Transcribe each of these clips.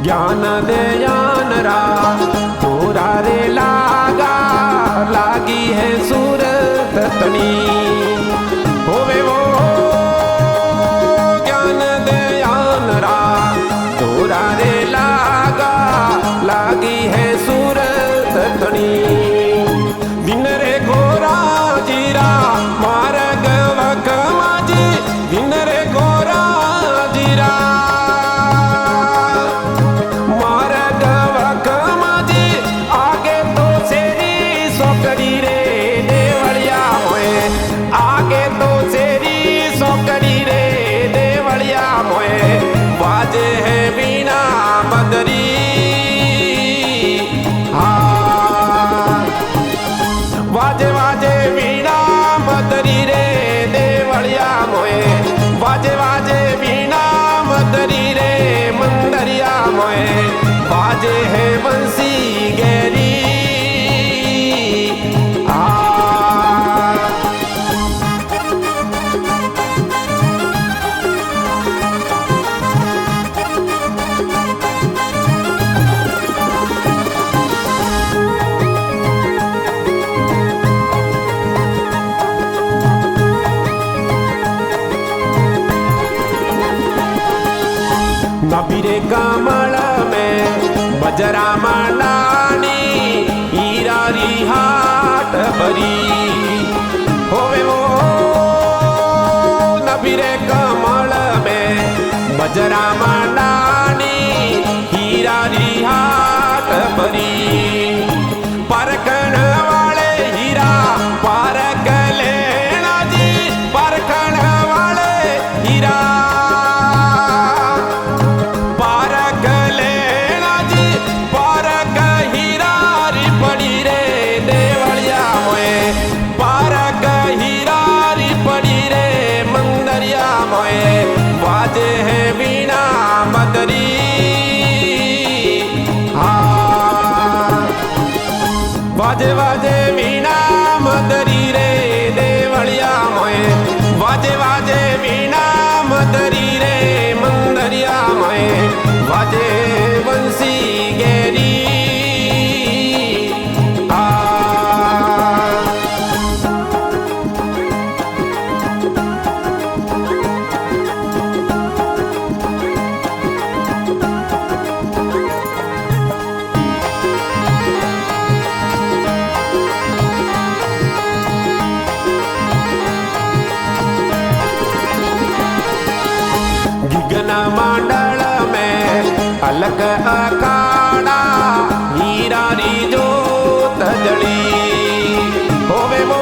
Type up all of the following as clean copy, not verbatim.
ज्ञान दयान रा तोरा रे लागा लागी है सूरत तनी होवे वो ज्ञान दयान रा तोरा रे लागा लागी है सूरत तनी दिन रे गोरा जीरा मार्ग वकमाजी दिन रे गोरा जीरा वाजे वाजे वीणा मदरी रे देवलिया मोए वाजे वाजे वीणा मदरी रे मंदरिया मोए वाजे है बंसी गैरी नबीरे कमल में बजरा मंडानी हीरा री हाट भरी होवे वो नबीरे कमल में बजरा मंडानी हीरा री हाट भरी परखण वाले हीरा पारख लेना जी परखण वाले हीरा वाजे है वीणा मदरी वाजे वाजे वीणा मदरी रे देवलिया मोए वाजे वाजे वीणा मदरी रे मंदरिया मोए वाजे बंसी गैरी मंडल में अलग अखाड़ा हीरा री जोत जली होवे वो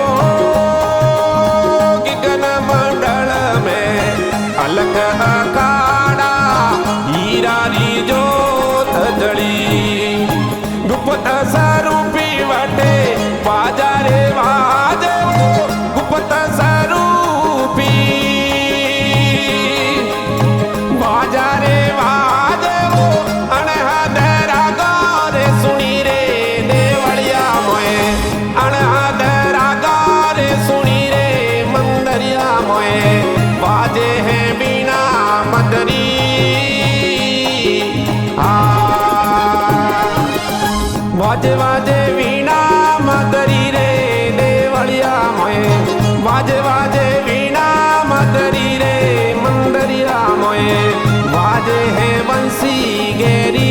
गिगन मंडल में अलग अखाड़ा हीरा री जोत जली गुप्त स्वरूपी वटे बाजारे वाजे गुप्त स्वरूपी बाजारे वाजे वो अनहदरा गारे सुनी रे देवलिया मोए अनहदरा गारे सुनी रे मंदरिया मोए वाजे है वीणा मदरी वाजे वाजे वीणा मदरी रे देवलिया मोए वाजे वाजे वीणा मदरी रे मंदरिया मोए वाजे है बंसी गैरी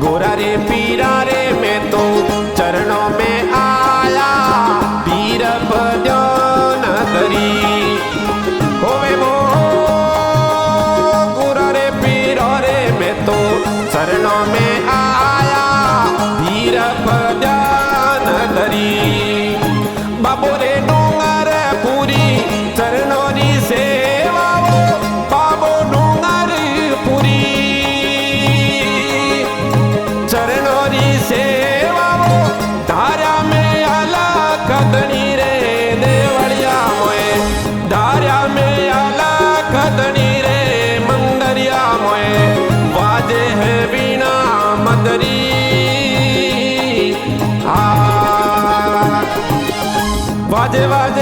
गोरा रे पीरा रे मैं तो चरणों में आया पीर भजन करी होवे वो गोरा रे पीरा रे मैं तो चरणों में आया पीर ध्यान धरी बाबो रे डूंगर पूरी चरणों री सेवा बाबो डूंगर पूरी चरणों री सेवा धारा में अलग कदनी रे देवड़िया मोए धारा में अलग कदनी रे मंदरिया मोए वाजे है बीना मदरी वाजे वाजे